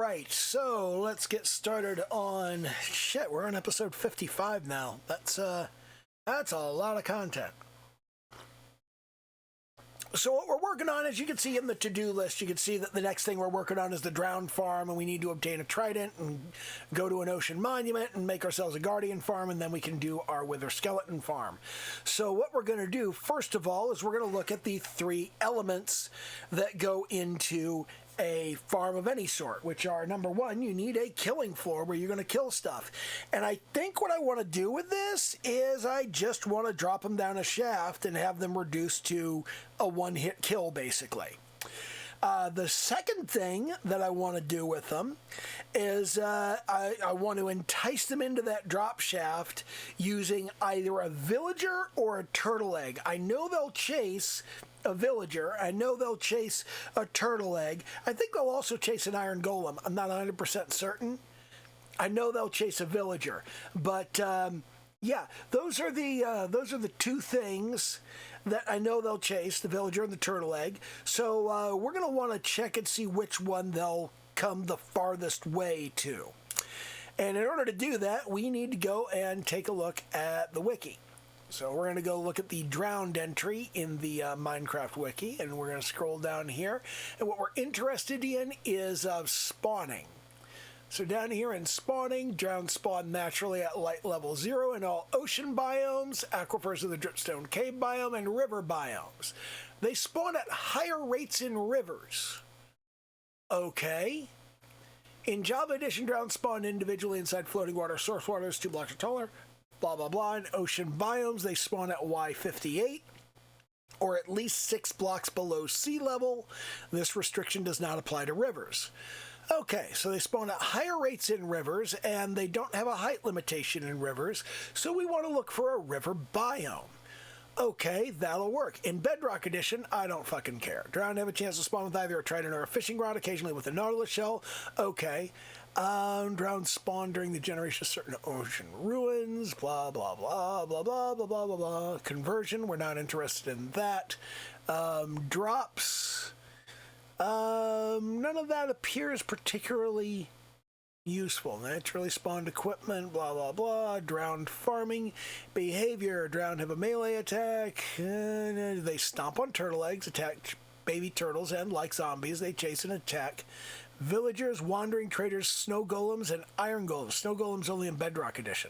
right, so let's get started on, shit, we're on episode 55 now. That's a lot of content. So what we're working on, as you can see in the to-do list, you can see that the next thing we're working on is the Drowned Farm, and we need to obtain a trident and go to an ocean monument and make ourselves a guardian farm, and then we can do our wither skeleton farm. So what we're going to do, first of all, is we're going to look at the 3 elements that go into a farm of any sort, which are, number 1, you need a killing floor where you're going to kill stuff. And I think what I want to do with this is I just want to drop them down a shaft and have them reduced to a one-hit kill, basically. The second thing that I want to do with them is I want to entice them into that drop shaft using either a villager or a turtle egg. I know they'll chase a villager. I know they'll chase a turtle egg. I think they'll also chase an iron golem. I'm not 100% certain. I know they'll chase a villager, but yeah, those are the 2 things that I know they'll chase, the villager and the turtle egg. So we're going to want to check and see which one they'll come the farthest way to. And in order to do that, we need to go and take a look at the wiki. So we're going to go look at the drowned entry in the Minecraft wiki, and we're going to scroll down here. And what we're interested in is spawning. So down here in spawning, drowned spawn naturally at light level 0 in all ocean biomes, aquifers of the dripstone cave biome, and river biomes. They spawn at higher rates in rivers. Okay. In Java Edition, drowned spawn individually inside floating water. Source water is 2 blocks or taller. Blah, blah, blah. In ocean biomes, they spawn at Y58, or at least 6 blocks below sea level. This restriction does not apply to rivers. Okay, so they spawn at higher rates in rivers, and they don't have a height limitation in rivers, so we want to look for a river biome. Okay, that'll work. In Bedrock Edition, I don't fucking care. Drowned have a chance to spawn with either a trident or a fishing rod, occasionally with a nautilus shell. Okay. Drowned spawn during the generation of certain ocean ruins, blah, blah, blah, blah, blah, blah, blah, blah, blah. Conversion, we're not interested in that. Drops, none of that appears particularly useful. Naturally spawned equipment, blah, blah, blah. Drowned farming behavior. Drowned have a melee attack. They stomp on turtle eggs, attack baby turtles, and like zombies, they chase and attack villagers, wandering traders, snow golems, and iron golems. Snow golems only in Bedrock Edition.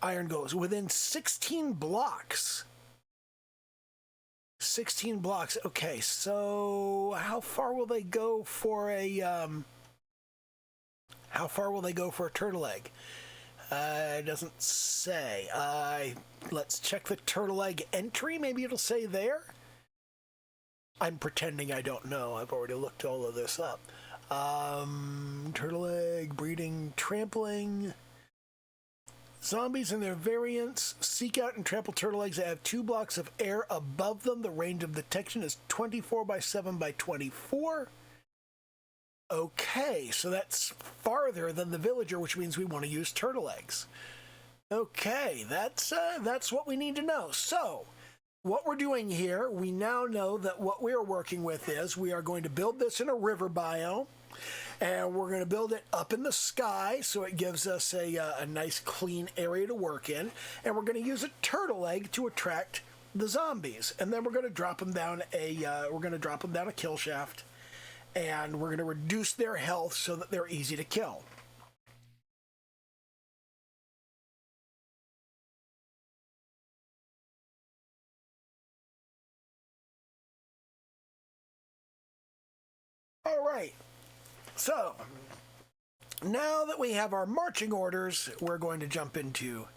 Iron golems within 16 blocks. 16 blocks. Okay, so how far will they go for a turtle egg? It doesn't say. Let's check the turtle egg entry. Maybe it'll say there. I'm pretending I don't know. I've already looked all of this up. Turtle egg, breeding, trampling. Zombies and their variants. Seek out and trample turtle eggs that have 2 blocks of air above them. The range of detection is 24 by 7 by 24. Okay, so that's farther than the villager, which means we want to use turtle eggs. Okay, that's what we need to know. So, what we're doing here, we now know that what we are working with is we are going to build this in a river biome, and we're going to build it up in the sky so it gives us a nice clean area to work in, and we're going to use a turtle egg to attract the zombies, and then we're going to drop them down a kill shaft, and we're going to reduce their health so that they're easy to kill. All right, so now that we have our marching orders, we're going to jump into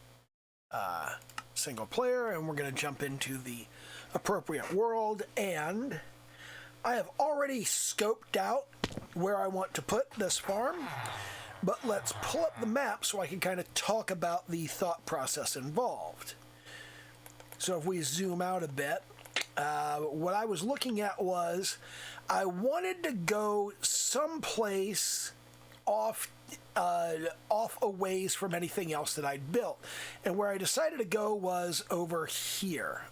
single player, and we're going to jump into the appropriate world, and I have already scoped out where I want to put this farm, but let's pull up the map so I can kind of talk about the thought process involved. So if we zoom out a bit, what I was looking at was I wanted to go someplace off a ways from anything else that I'd built. And where I decided to go was over here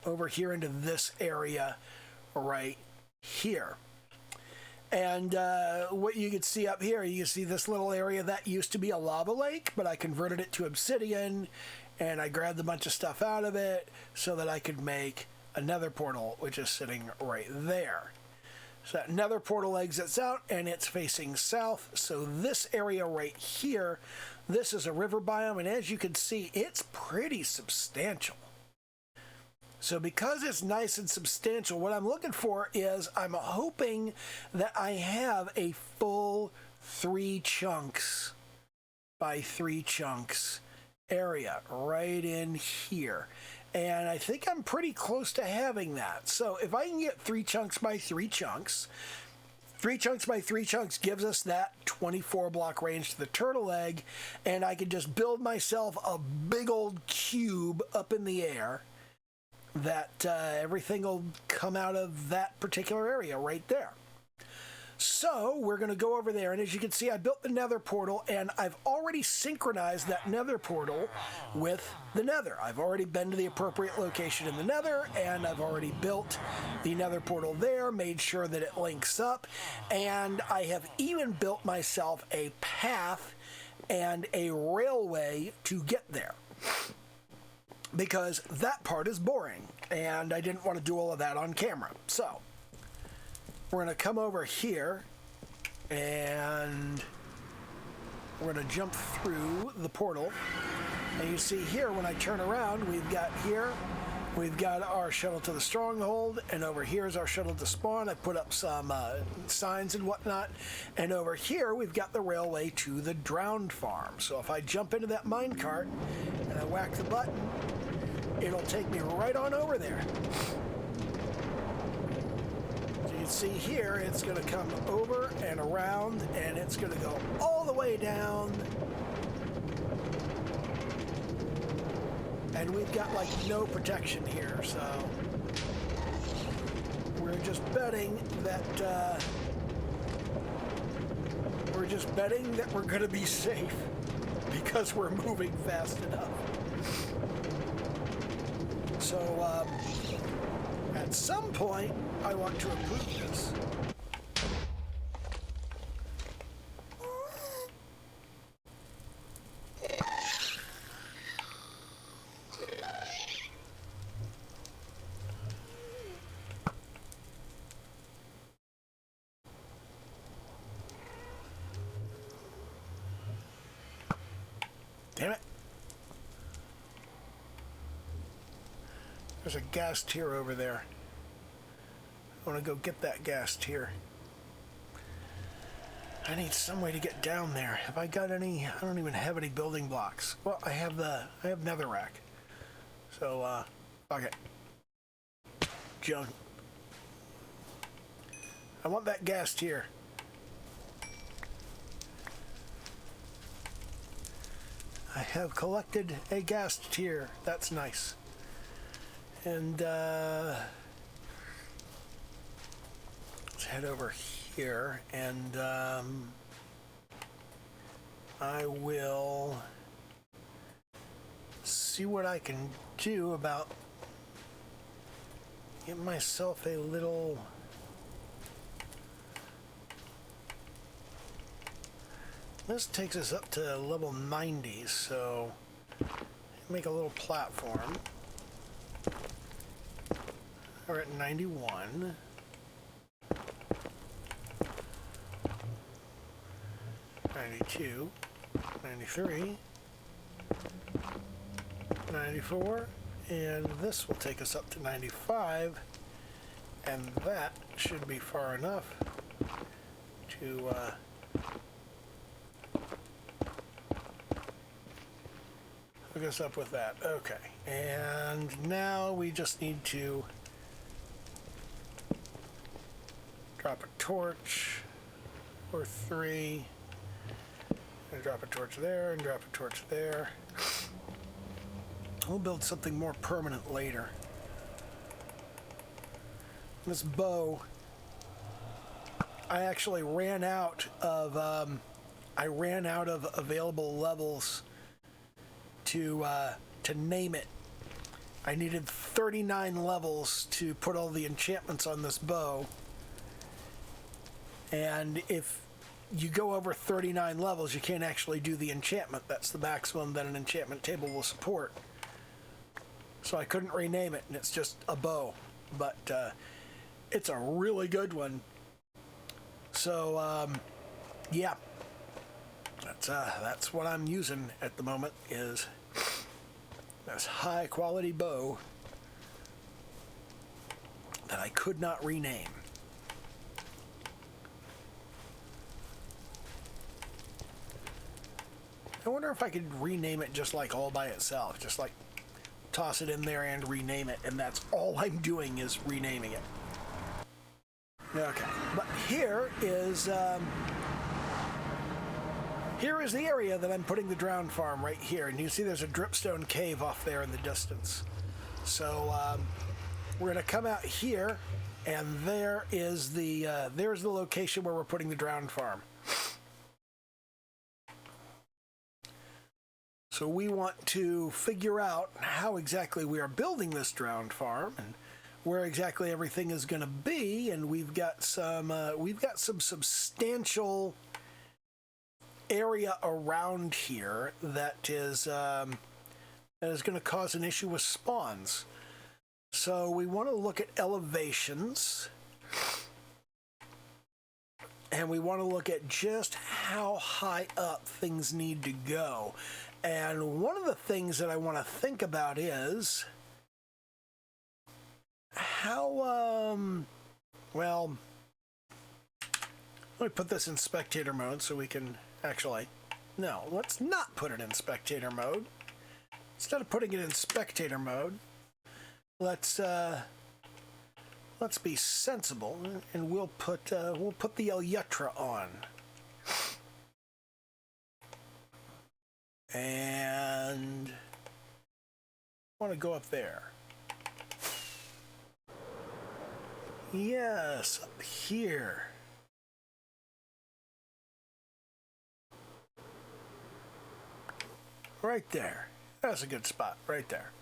into this area right here. And what you can see up here, you can see this little area that used to be a lava lake, but I converted it to obsidian, and I grabbed a bunch of stuff out of it so that I could make a nether portal, which is sitting right there. So that nether portal exits out, and it's facing south. So this area right here, this is a river biome, and as you can see, it's pretty substantial. So because it's nice and substantial, what I'm looking for is I'm hoping that I have a full 3 chunks by 3 chunks area right in here. And I think I'm pretty close to having that. So if I can get 3 chunks by 3 chunks, 3 chunks by 3 chunks gives us that 24 block range to the turtle egg, and I can just build myself a big old cube up in the air that everything will come out of that particular area right there. So we're going to go over there, and as you can see, I built the nether portal, and I've already synchronized that nether portal with the nether. I've already been to the appropriate location in the nether, and I've already built the nether portal there, made sure that it links up, and I have even built myself a path and a railway to get there, because that part is boring, and I didn't want to do all of that on camera. So we're going to come over here, and we're going to jump through the portal. And you see here, when I turn around, we've got our shuttle to the stronghold, and over here is our shuttle to spawn. I put up some signs and whatnot, and over here we've got the railway to the drowned farm. So if I jump into that minecart and I whack the button, it'll take me right on over there. So you can see here, it's going to come over and around, and it's going to go all the way down. And we've got like no protection here, so we're just betting that we're going to be safe because we're moving fast enough. So at some point, I want to improve this. Damn it. There's a gas tier over there. I want to go get that gas tier. I need some way to get down there. Have I got any? I don't even have any building blocks. Well, I have netherrack. So, fuck it. Junk. I want that gas tier. I have collected a gas tier. That's nice. And let's head over here, and I will see what I can do about getting myself a little this takes us up to level 90, so make a little platform. We're at 91. 92, 93, 94, and this will take us up to 95, and that should be far enough to hook us up with that. Okay, and now we just need to drop a torch or 3. And drop a torch there, and drop a torch there. We'll build something more permanent later. This bow, I actually ran out of available levels to name it. I needed 39 levels to put all the enchantments on this bow. And if you go over 39 levels, you can't actually do the enchantment. That's the maximum that an enchantment table will support. So I couldn't rename it, and it's just a bow. But it's a really good one. So, yeah. That's what I'm using at the moment, is this high-quality bow that I could not rename. I wonder if I could rename it just like all by itself, just like toss it in there and rename it, and that's all I'm doing is renaming it. Okay, but here is the area that I'm putting the drowned farm right here, and you see there's a dripstone cave off there in the distance. So we're going to come out here, and there is there's the location where we're putting the drowned farm. So we want to figure out how exactly we are building this drowned farm and where exactly everything is going to be, and we've got some substantial area around here that is going to cause an issue with spawns. So we want to look at elevations, and we want to look at just how high up things need to go. And one of the things that I want to think about is how, well, let me put this in spectator mode so we can actually, no, let's not put it in spectator mode. Instead of putting it in spectator mode, let's be sensible, and we'll put the Elytra on. And I want to go up there. Yes, up here. Right there. That's a good spot, right there.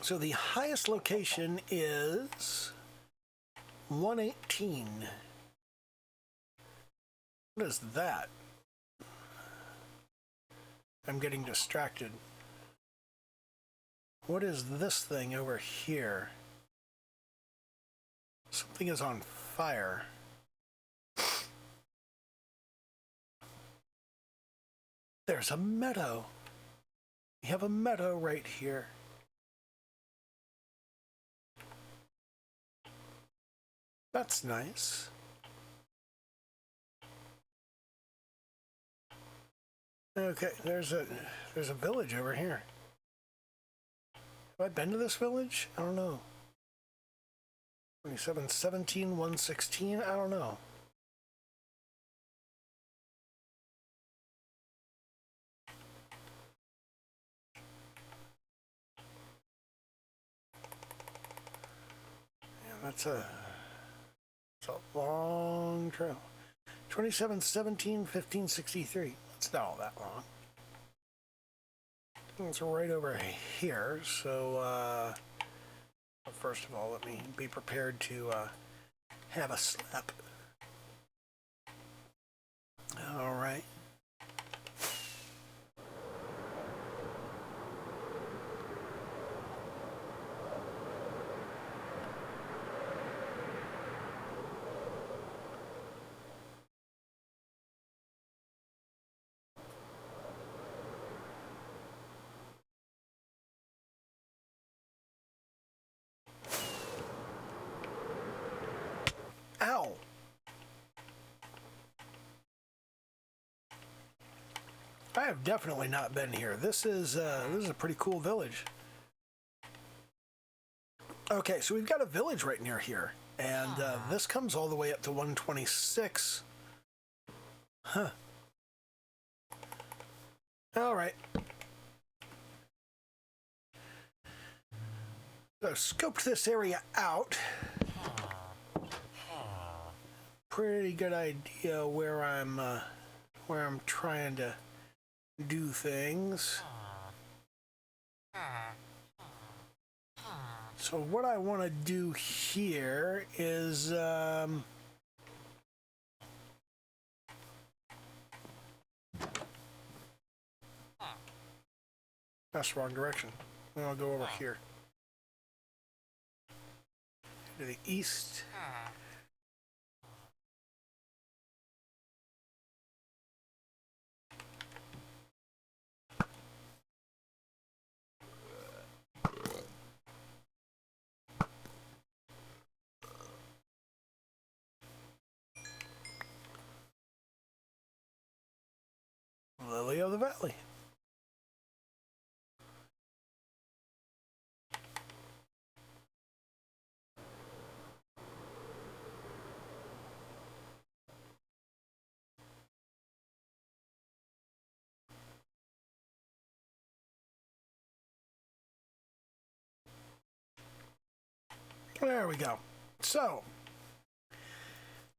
So the highest location is 118. What is that? I'm getting distracted. What is this thing over here? Something is on fire. There's a meadow. We have a meadow right here. That's nice. Okay, there's a village over here. Have I been to this village? I don't know. 27, 17, 116, I don't know. Yeah, that's a long trail. 27, 17, 15, 63. It's not all that long. It's right over here, so first of all, let me be prepared to have a slap. All right. Ow! I have definitely not been here. This is a pretty cool village. Okay, so we've got a village right near here, and this comes all the way up to 126. Huh. All right. So scoped this area out. Pretty good idea where I'm trying to do things. So what I want to do here is that's the wrong direction. I'll go over here to the east. Lily of the Valley. There we go. So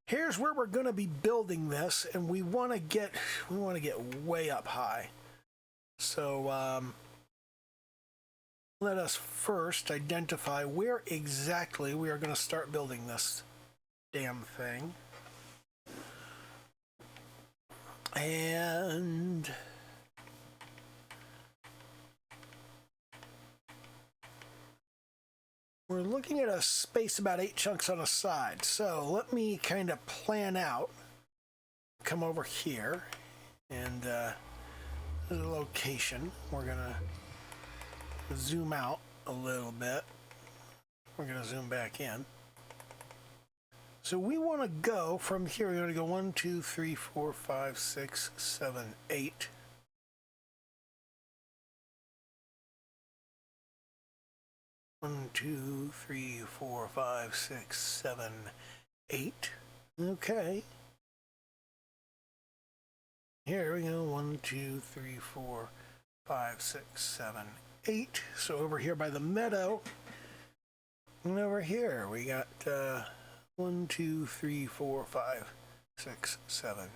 here's where we're going to be building this, and we want to get way up high. So let us first identify where exactly we are going to start building this damn thing. And we're looking at a space about 8 chunks on a side. So let me kind of plan out. Come over here, and there's a location. We're gonna zoom out a little bit. We're gonna zoom back in. So we want to go from here. We're going to go 1, 2, 3, 4, 5, 6, 7, 8. One, 2, 3, 4, 5, 6, 7, 8. Okay. Here we go. 1, 2, 3, 4, 5, 6, 7, 8. So over here by the meadow. And over here we got 1, 2, 3, 4, 5, 6, 7,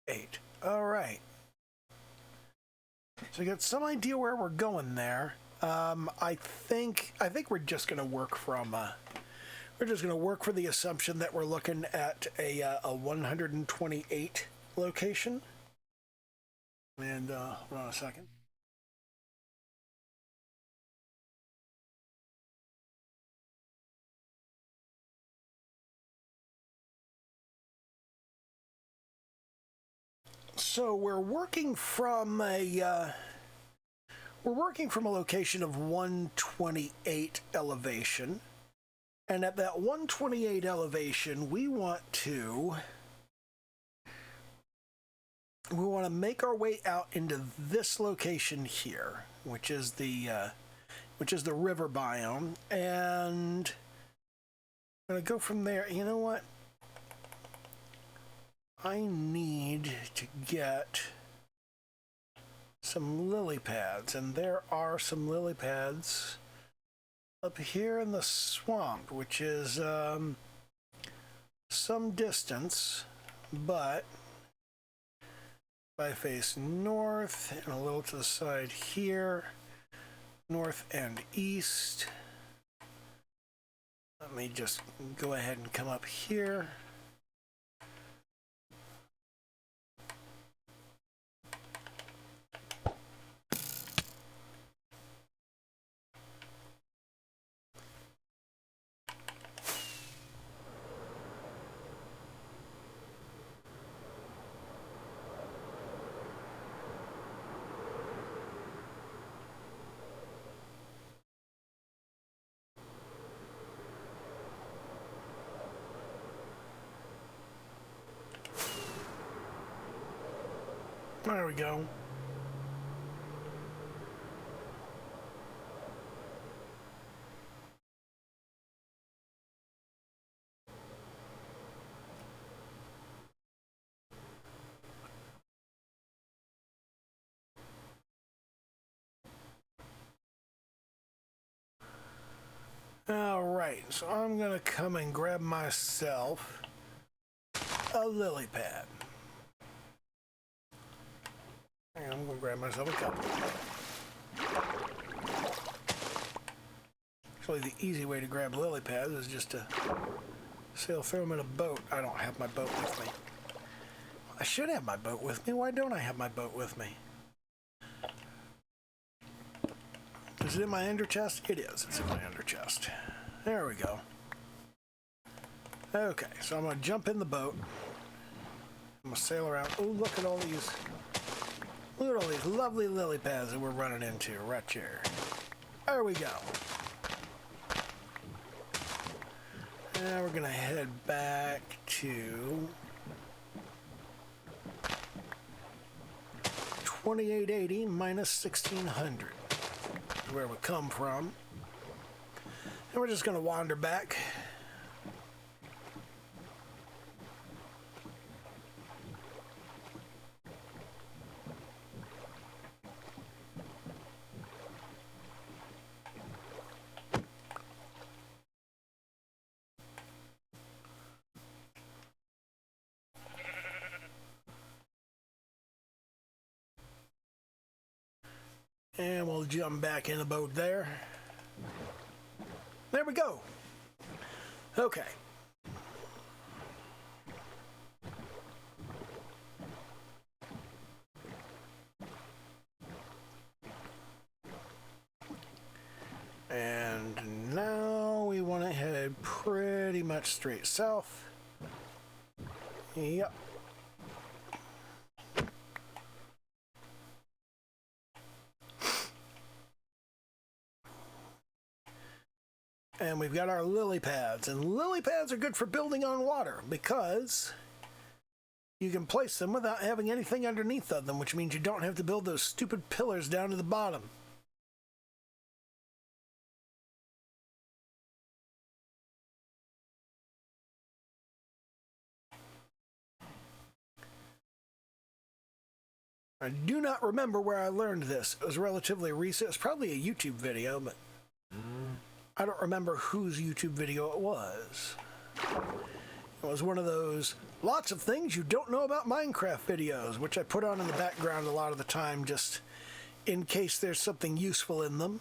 8. All right. So you got some idea where we're going there. I think we're just going to work from for the assumption that we're looking at a 128 location. And hold on a second. So we're working from a location of 128 elevation, and at that 128 elevation, we want to make our way out into this location here, which is the river biome, and I'm gonna go from there. You know what? I need to get some lily pads, and there are some lily pads up here in the swamp, which is some distance, but if I face north and a little to the side here, north and east, let me just go ahead and come up here. There we go. All right, so I'm gonna come and grab myself a lily pad. And I'm gonna grab myself a cup. Actually, the easy way to grab lily pads is just to sail through them in a boat. I don't have my boat with me. I should have my boat with me. Why don't I have my boat with me? Is it in my ender chest? It is. It's in my ender chest. There we go. Okay, so I'm going to jump in the boat. I'm going to sail around. Oh, look at all these. Look at all these lovely lily pads that we're running into right here. There we go. Now we're going to head back to 2880 minus 1600. Where we come from. And we're just going to wander back. And we'll jump back in the boat there. There we go. Okay. And now we want to head pretty much straight south. Yep. And we've got our lily pads. And lily pads are good for building on water because you can place them without having anything underneath of them, which means you don't have to build those stupid pillars down to the bottom. I do not remember where I learned this. It was relatively recent. It's probably a YouTube video, but I don't remember whose YouTube video it was. It was one of those lots of things you don't know about Minecraft videos, which I put on in the background a lot of the time just in case there's something useful in them.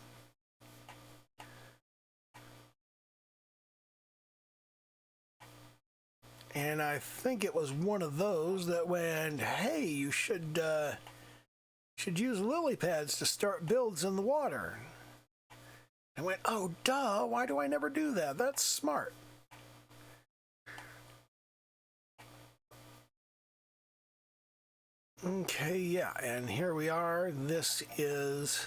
And I think it was one of those that went, hey, you should use lily pads to start builds in the water. I went, oh, duh, why do I never do that? That's smart. Okay, yeah, and here we are. This is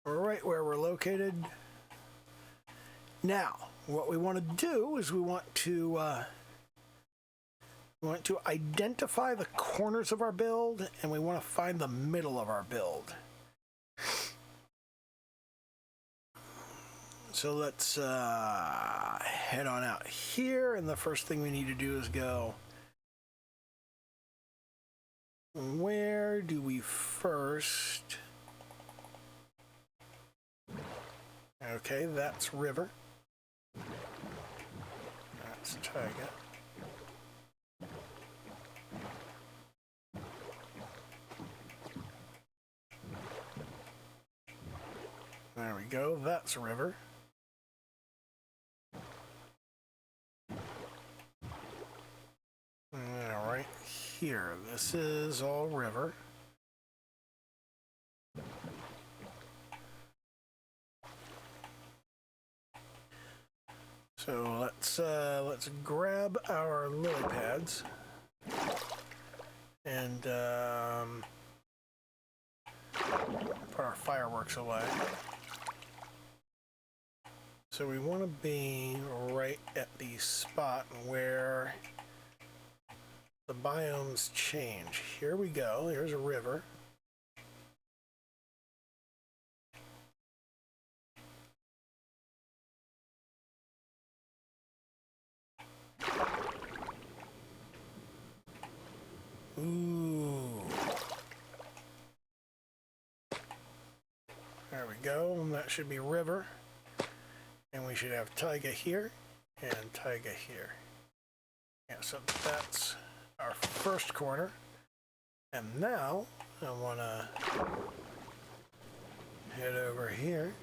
right where we're located. Now, what we want to do is we want to identify the corners of our build, and we want to find the middle of our build. So let's head on out here, and the first thing we need to do is go, where do we first? Okay, that's river. That's taiga. There we go, that's river. Right here, this is all river. So let's grab our lily pads and put our fireworks away. So we want to be right at the spot where the biomes change. Here we go. Here's a river. Ooh. There we go. And that should be river. And we should have taiga here and taiga here. Yeah, so that's our first corner. And now I want to head over here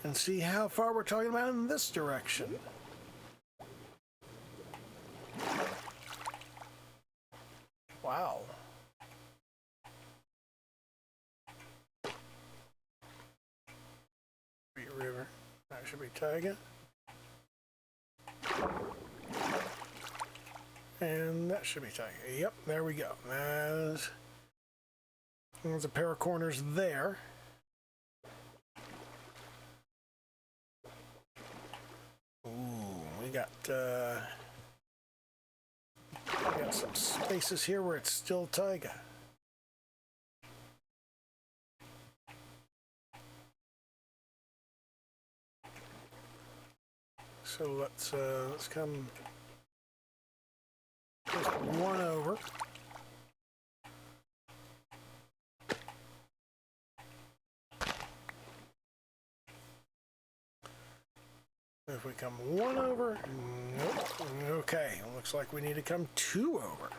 and see how far we're talking about in this direction. Wow. River. That should be Taiga. And that should be Taiga. Yep, there we go. There's a pair of corners there. Ooh, we got some spaces here where it's still Taiga. So let's come just one over. If we come one over, nope. Okay, looks like we need to come two over.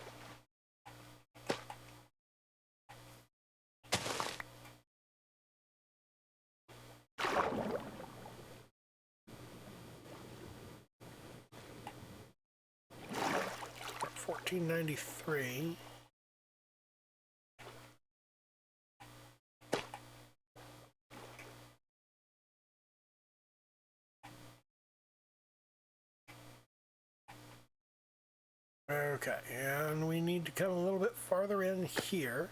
$14.93. Okay, and we need to come a little bit farther in here.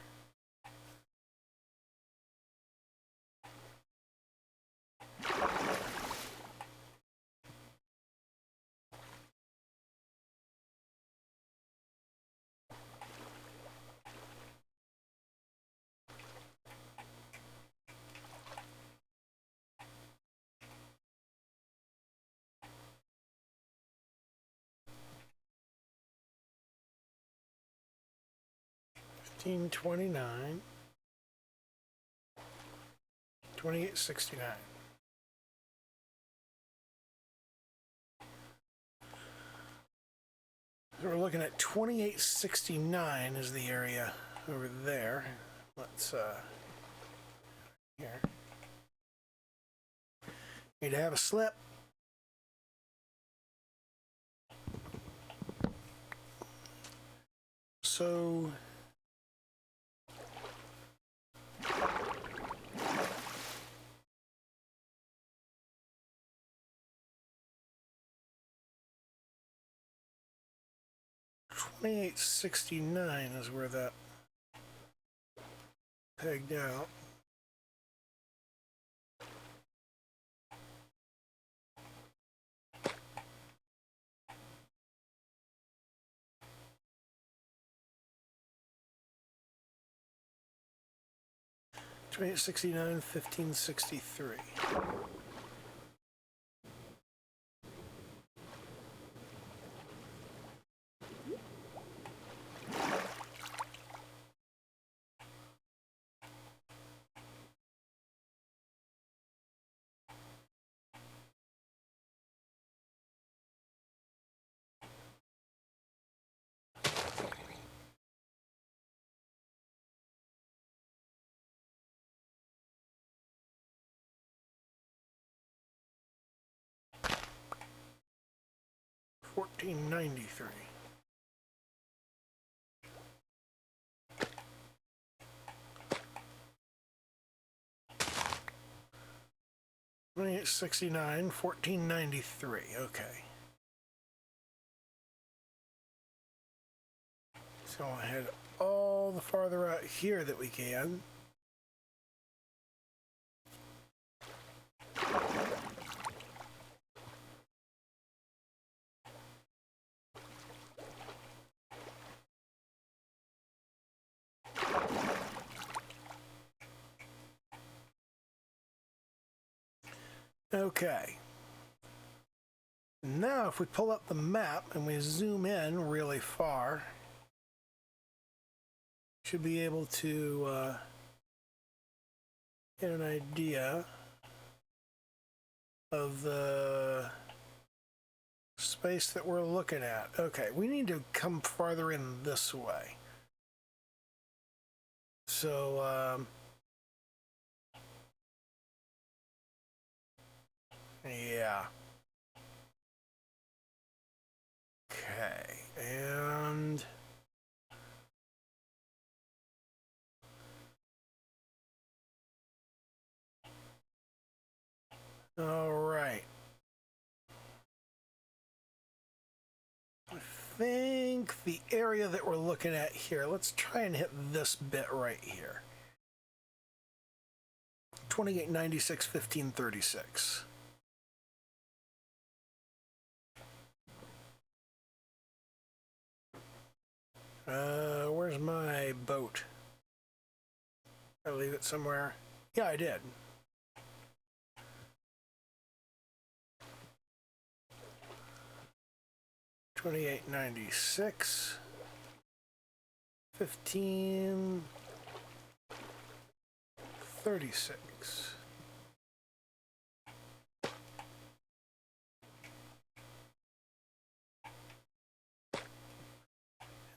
$15.29, $28.69. So we're looking at $28.69 is the area over there. Let's here. Need to have a slip. So $28.69 is where that pegged out. $28.69, $15.63. $14.93. $28.69, $14.93. Okay. So I'll head all the farther out here that we can. Okay. Now if we pull up the map and we zoom in really far, should be able to get an idea of the space that we're looking at. Okay, we need to come farther in this way. So Yeah. Okay, and all right. I think the area that we're looking at here, let's try and hit this bit right here. 2896, 1536. Where's my boat? I leave it somewhere. Yeah, I did. $28.96, 1536.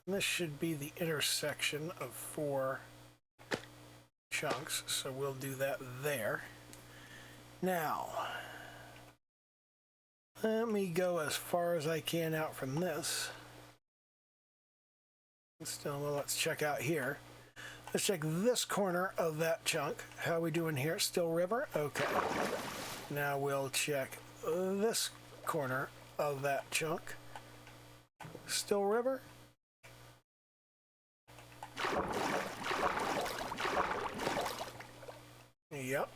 And this should be the intersection of 4 chunks, so we'll do that there. Now, let me go as far as I can out from this. Still, well, let's check out here. Let's check this corner of that chunk. How are we doing here? Still river? Okay. Now we'll check this corner of that chunk. Still river? Yep.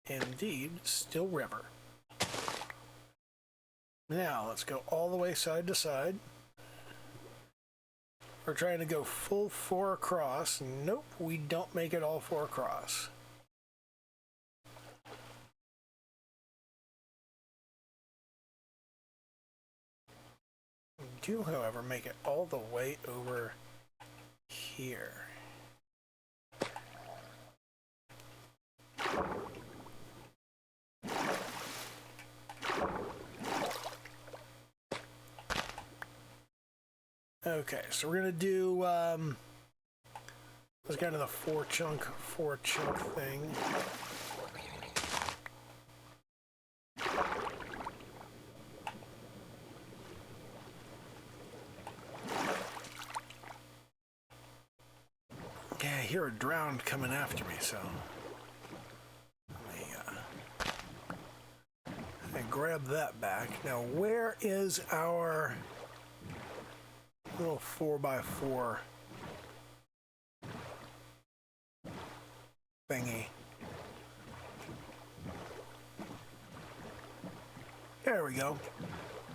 Indeed, still river. Now, let's go all the way side to side. We're trying to go full 4 across. Nope, we don't make it all 4 across. We do, however, make it all the way over here. Okay, so we're gonna do this kind of the 4 chunk thing. Yeah, I hear a drowned coming after me, so I grab that back. Now, where is our little 4x4 thingy? There we go.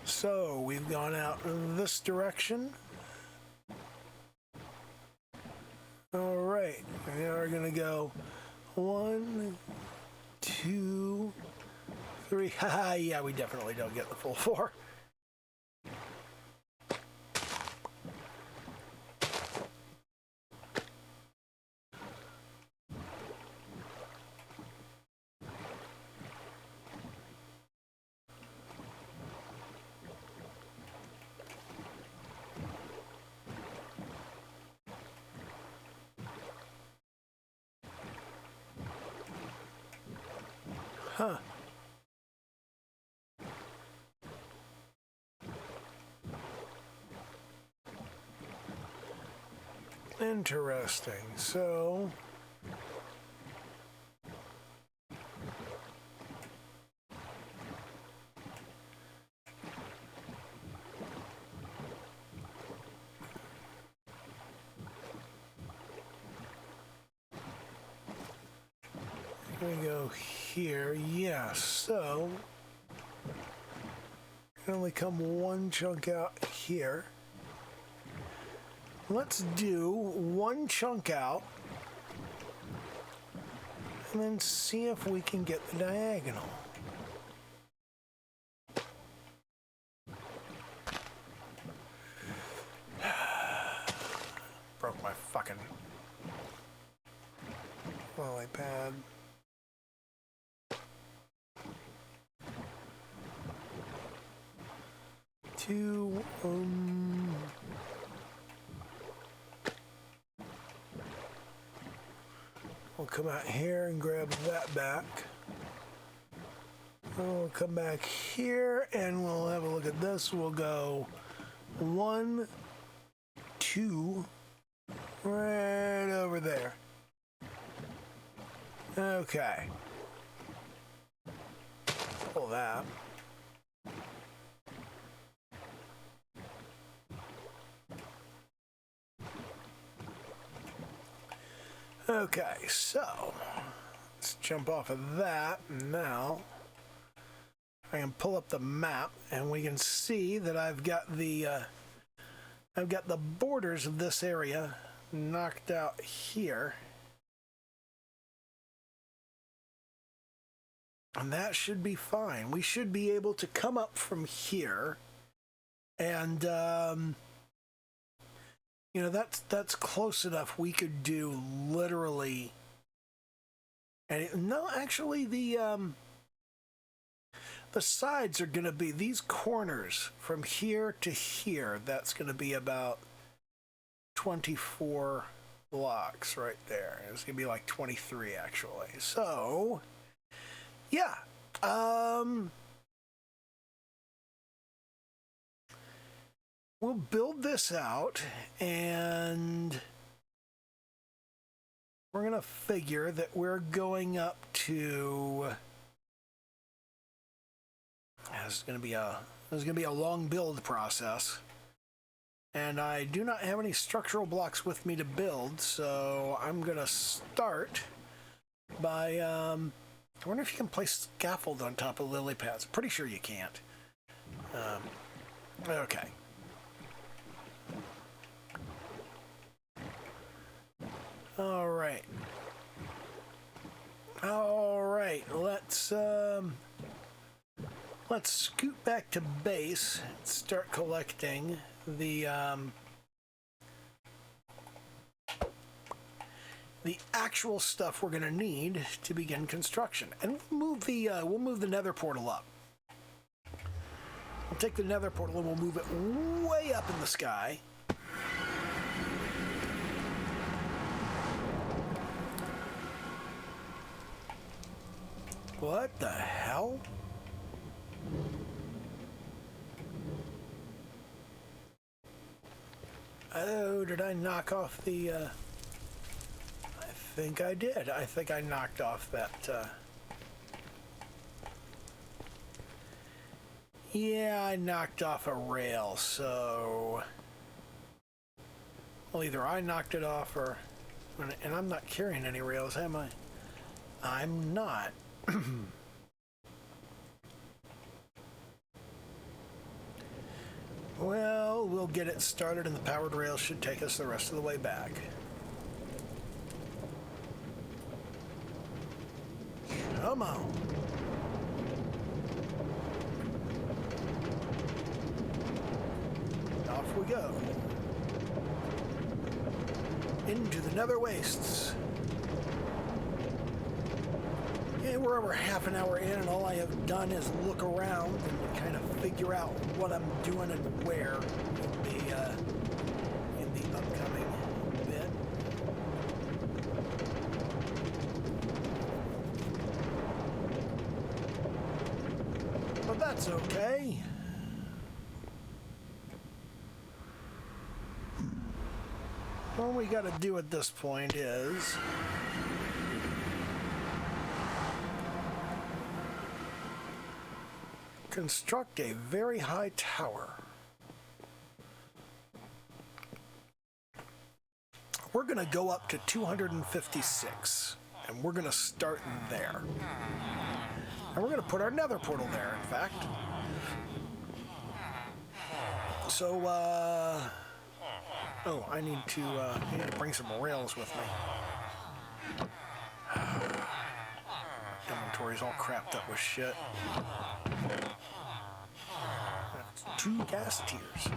So we've gone out in this direction. All right, now we're gonna go 1, 2, 3. Haha, yeah, we definitely don't get the full 4. Huh. Interesting. So we go here. Yeah, so can only come 1 chunk out here. Let's do 1 chunk out and then see if we can get the diagonal. Broke my fucking lily pad. We'll come out here and grab that back. We'll come back here and we'll have a look at this. We'll go 1, 2, right over there. Okay. Pull that. Okay, so let's jump off of that. Now I can pull up the map and we can see that I've got the borders of this area knocked out here. And that should be fine. We should be able to come up from here and you know, that's close enough. We could do literally, and no, actually the sides are going to be these corners from here to here. That's going to be about 24 blocks right there. It's going to be like 23 actually. So, yeah. We'll build this out, and we're going to figure that we're going up to... This is going to be a long build process. And I do not have any structural blocks with me to build, so I'm going to start by... I wonder if you can place scaffold on top of lily pads. Pretty sure you can't. Okay. All right. Let's scoot back to base and start collecting the actual stuff we're going to need to begin construction. And we'll move the Nether Portal up. We'll take the Nether Portal and we'll move it way up in the sky. What the hell? Oh, did I knock off the, I think I did. I think I knocked off that, yeah, I knocked off a rail, so... Well, either I knocked it off or... And I'm not carrying any rails, am I? I'm not. Well, we'll get it started and the powered rail should take us the rest of the way back. Come on. Off we go. Into the nether wastes. Yeah, we're over half an hour in, and all I have done is look around and kind of figure out what I'm doing and where in the upcoming bit. But that's okay. All we got to do at this point is construct a very high tower. We're going to go up to 256, and we're going to start there. And we're going to put our nether portal there, in fact. So, oh, I need to bring some rails with me. Inventory's all crapped up with shit. That's 2 gas tiers.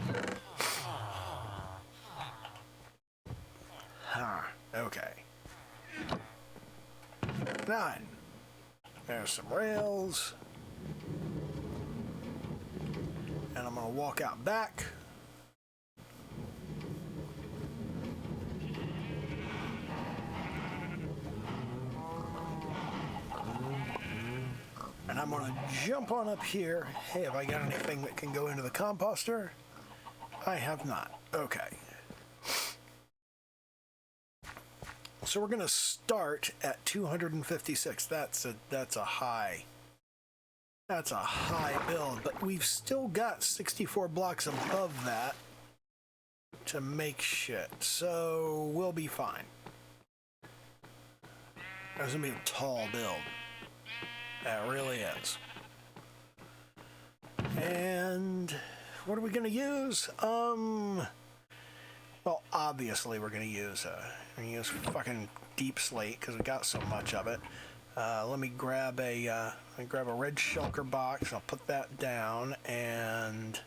Okay. 9. There's some rails. And I'm going to walk out back. And I'm going gonna jump on up here. Hey, have I got anything that can go into the composter? I have not. Okay. So we're gonna start at 256. That's a high. That's a high build, but we've still got 64 blocks above that to make shit, so we'll be fine. That's gonna be a tall build. That really is. And what are we gonna use? Well, obviously we're gonna use fucking deep slate because we got so much of it. Let me grab a red shulker box. I'll put that down and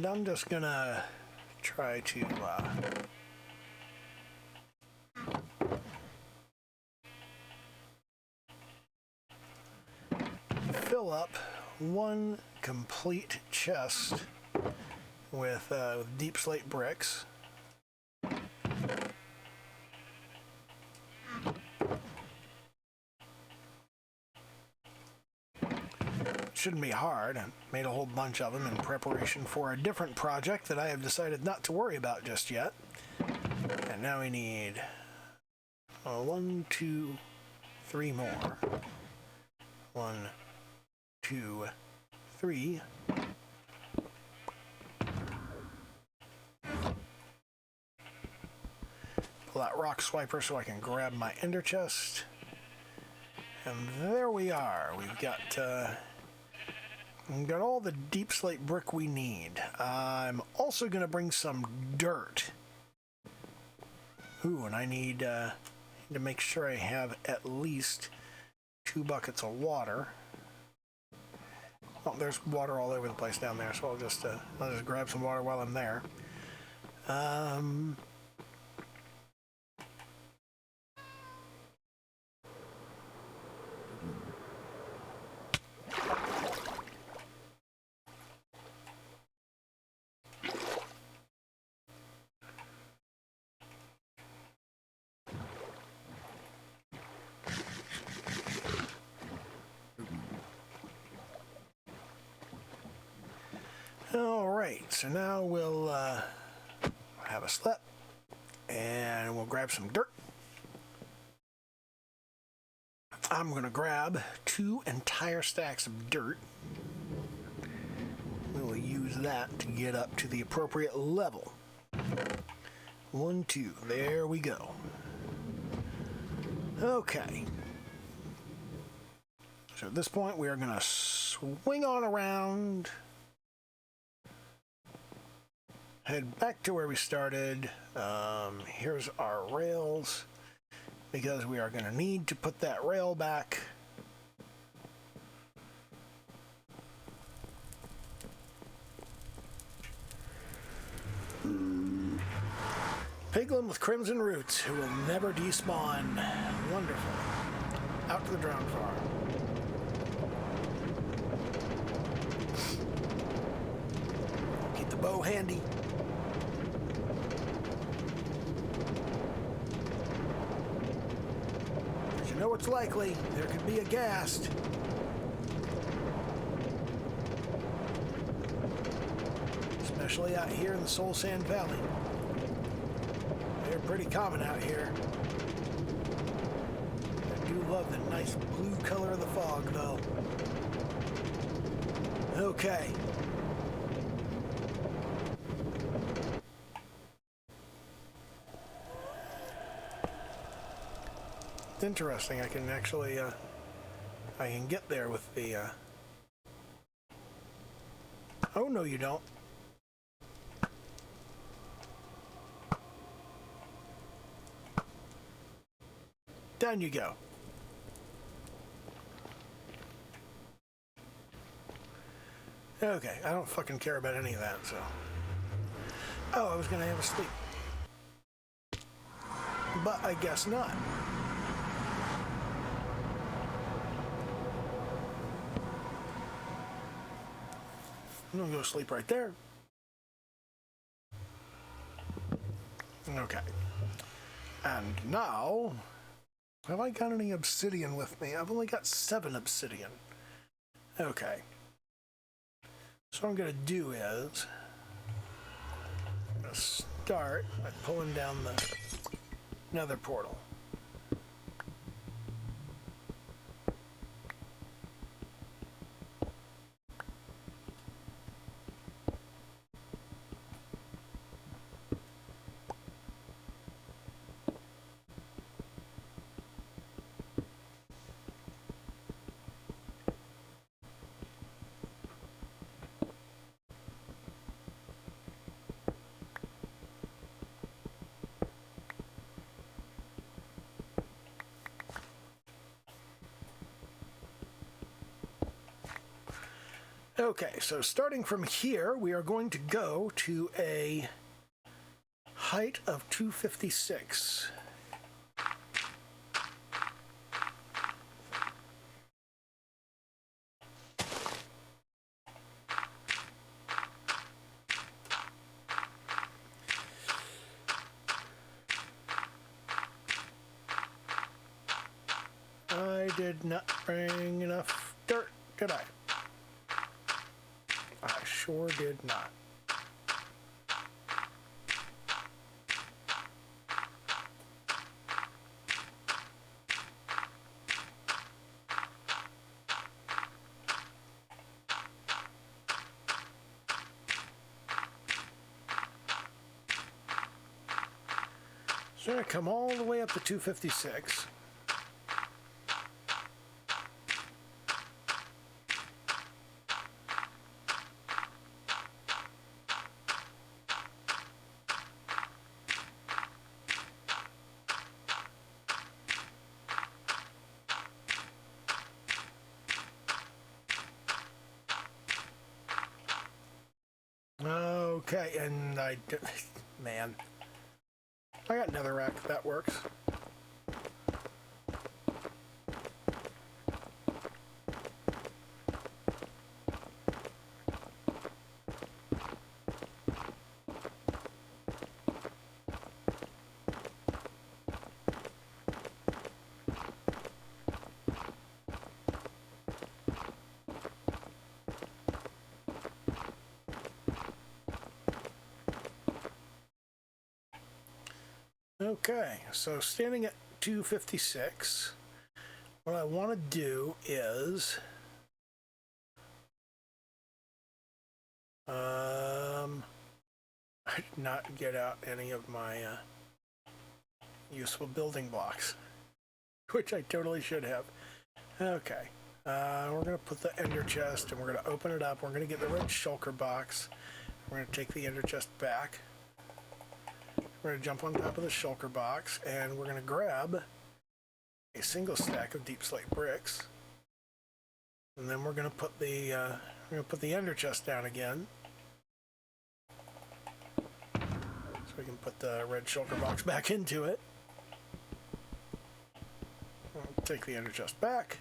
I'm just gonna try to fill up one complete chest with deep slate bricks. Shouldn't be hard. I made a whole bunch of them in preparation for a different project that I have decided not to worry about just yet. And now we need 1, 2, 3 more. 1, 2, 3. Pull that rock swiper so I can grab my ender chest. And there we are. We've got all the deep slate brick we need. I'm also going to bring some dirt. Ooh, and I need to make sure I have at least 2 buckets of water. Oh, there's water all over the place down there, so I'll just grab some water while I'm there. Alright, so now we'll have a slip and we'll grab some dirt. I'm going to grab 2 entire stacks of dirt. We will use that to get up to the appropriate level. 1, 2, there we go. Okay. So at this point we are going to swing on around. Head back to where we started. Here's our rails, because we are going to need to put that rail back. Piglin with crimson roots, who will never despawn. Wonderful. Out to the drowned farm. Keep the bow handy. You know it's likely. There could be a ghast. Especially out here in the Soul Sand Valley. They're pretty common out here. I do love the nice blue color of the fog, though. Okay. It's interesting. I can actually, I can get there with the, Oh, no, you don't. Down you go. Okay, I don't fucking care about any of that, so. Oh, I was gonna have a sleep. But I guess not. I'm gonna go sleep right there. Okay. And now, have I got any obsidian with me? I've only got 7 obsidian. Okay. So what I'm gonna do is, I'm gonna start by pulling down the Nether Portal. Okay, so starting from here, we are going to go to a height of 256. I did not bring enough dirt, did I? I sure did not. So I'm going to come all the way up to 256. Okay, and man, I got netherrack, that works. Okay, so standing at 256, what I want to do is I did not get out any of my useful building blocks, which I totally should have. Okay, we're going to put the ender chest and we're going to open it up. We're going to get the red shulker box. We're going to take the ender chest back. We're going to jump on top of the shulker box and we're going to grab a single stack of deep slate bricks. And then we're going to put the ender chest down again. So we can put the red shulker box back into it. We'll take the ender chest back.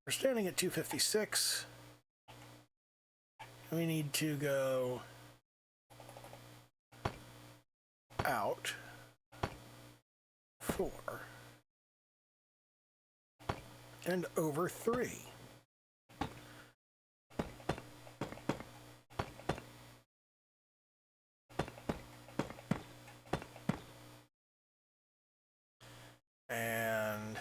We're standing at 256. We need to go out 4 and over 3. And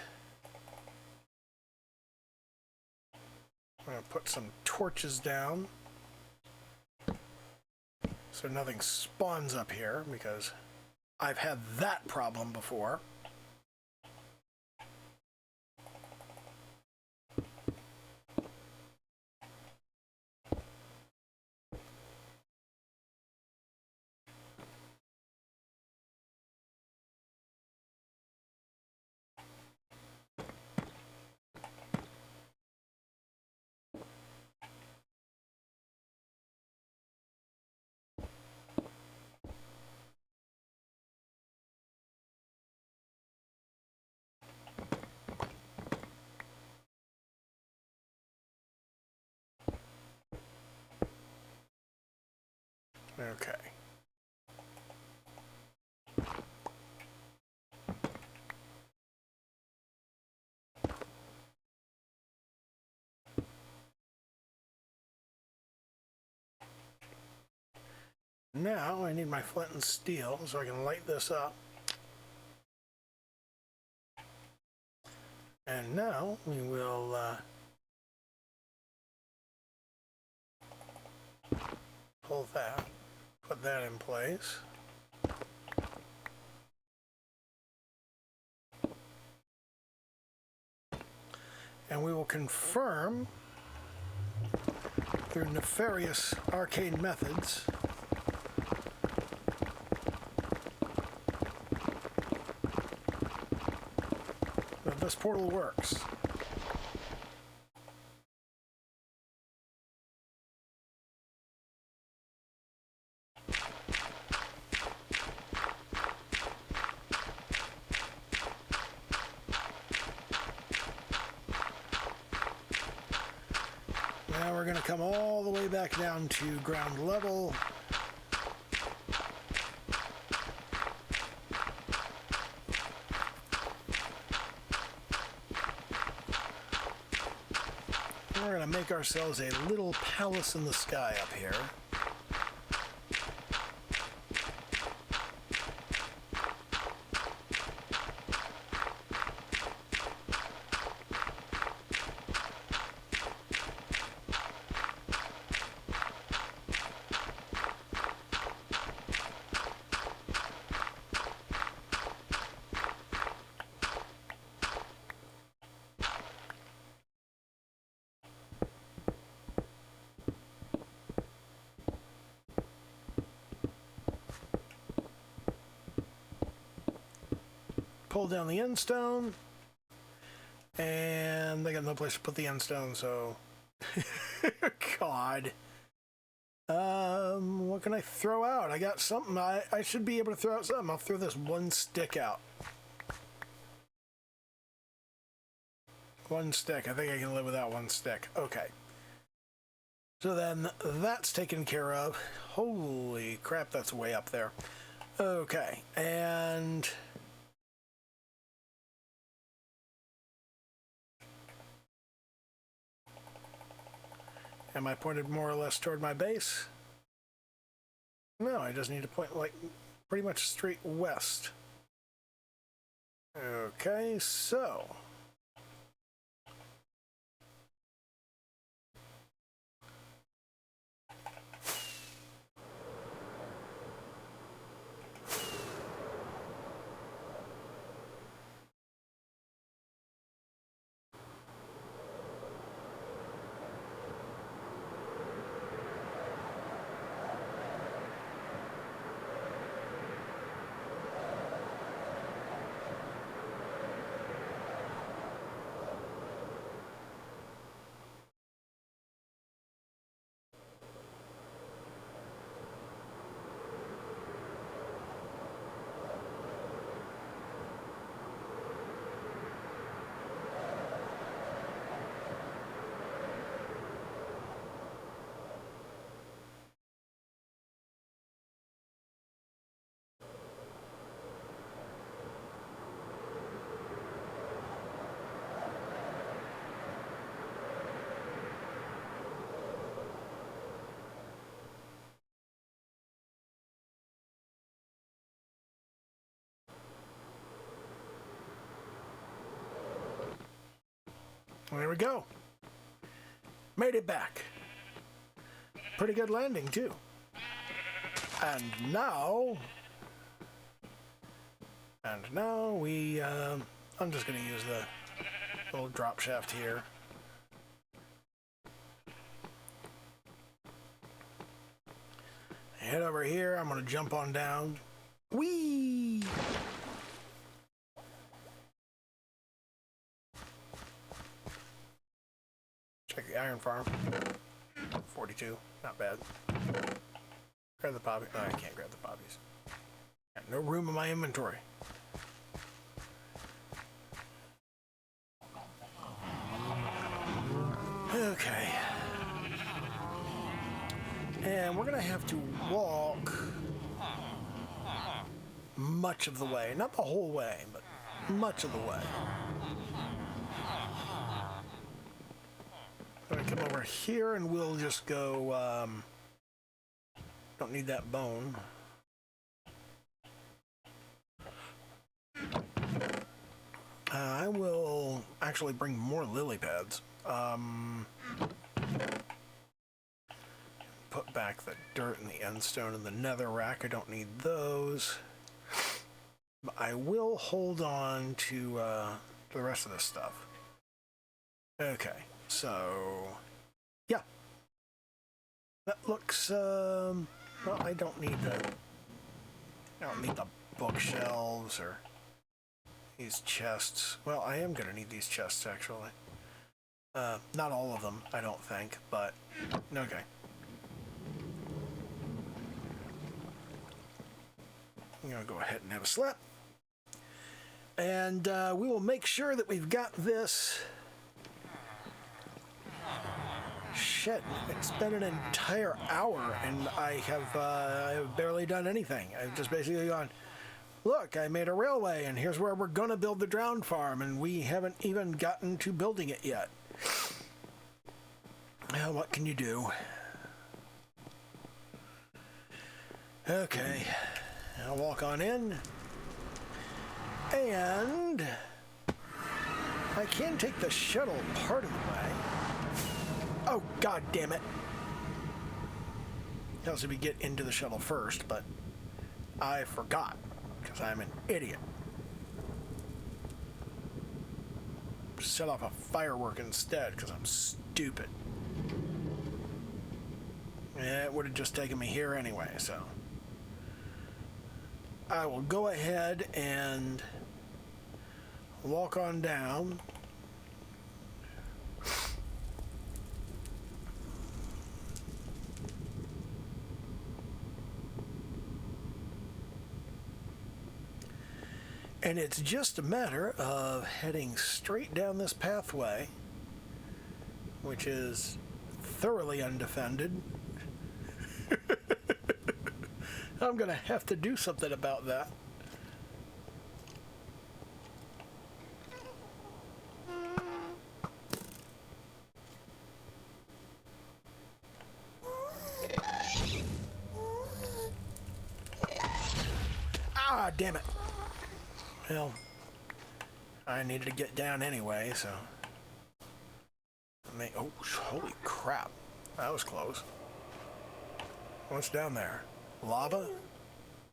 I'm going to put some torches down so nothing spawns up here, because I've had that problem before. Now I need my flint and steel so I can light this up. And now we will pull that, put that in place. And we will confirm through nefarious arcane methods that this portal works. Now we're going to come all the way back down to ground level. We're going to make ourselves a little palace in the sky up here. Pull down the end stone, and they got no place to put the end stone, so God. What can I throw out? I got something. I should be able to throw out something. I'll throw this one stick out. One stick. I think I can live without one stick. Okay. So then that's taken care of. Holy crap, that's way up there. Okay, and am I pointed more or less toward my base? No, I just need to point like pretty much straight west. Okay, so there we go. Made it back. Pretty good landing, too. And now we, I'm just going to use the little drop shaft here. Head over here. I'm going to jump on down. Whee! Check the iron farm. 42, not bad. Grab the poppy. No, I can't grab the poppies. Got no room in my inventory. Okay. And we're gonna have to walk much of the way. Not the whole way, but much of the way. I'm gonna come over here and we'll just go Don't need that bone. I will actually bring more lily pads. Put back the dirt and the endstone and the nether rack. I don't need those. But I will hold on to the rest of this stuff. Okay, so yeah. That looks well, I don't need the bookshelves or these chests. Well, I am gonna need these chests actually. Not all of them, I don't think, but okay. I'm gonna go ahead and have a slap. And we will make sure that we've got this. Shit, it's been an entire hour and I have barely done anything. I've just basically gone, look, I made a railway and here's where we're gonna build the drowned farm, and we haven't even gotten to building it yet. Well, what can you do? Okay, I'll walk on in. And I can take the shuttle part of the way. Oh, god damn it. Tells me we get into the shuttle first, but I forgot because I'm an idiot. Set off a firework instead because I'm stupid. It would have just taken me here anyway, so I will go ahead and walk on down. And it's just a matter of heading straight down this pathway, which is thoroughly undefended. I'm gonna have to do something about that. Ah, damn it. Well, I needed to get down anyway, so. Oh, holy crap. That was close. What's down there? Lava?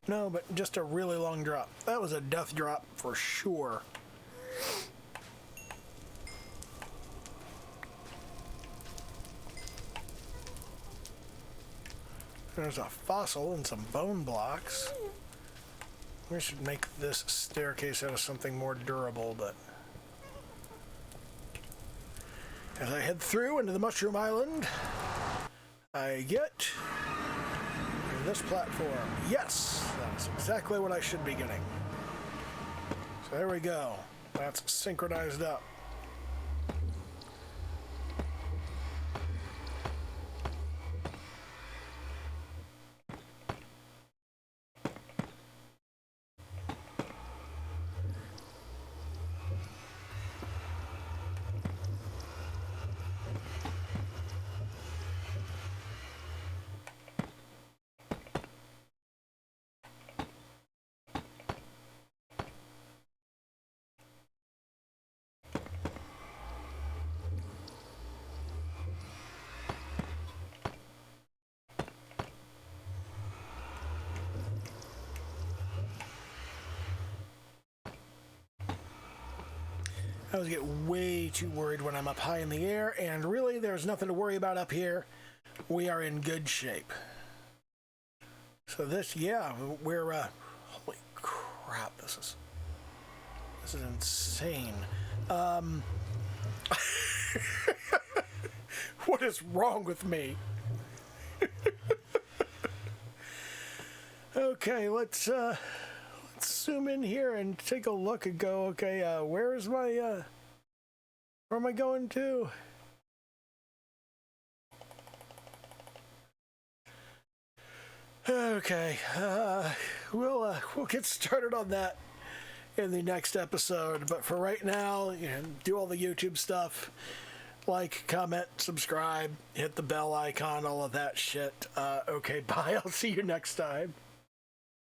No, but just a really long drop. That was a death drop for sure. There's a fossil and some bone blocks. We should make this staircase out of something more durable, but as I head through into the Mushroom Island, I get this platform. Yes, that's exactly what I should be getting. So there we go. That's synchronized up. I always get way too worried when I'm up high in the air, and really there's nothing to worry about up here. We are in good shape. So this, yeah, we're, holy crap, this is insane. What is wrong with me? Okay, let's zoom in here and take a look and go, okay, where's my, where am I going to? Okay, we'll get started on that in the next episode, but for right now, you know, do all the YouTube stuff, like, comment, subscribe, hit the bell icon, all of that shit. Okay, bye. I'll see you next time.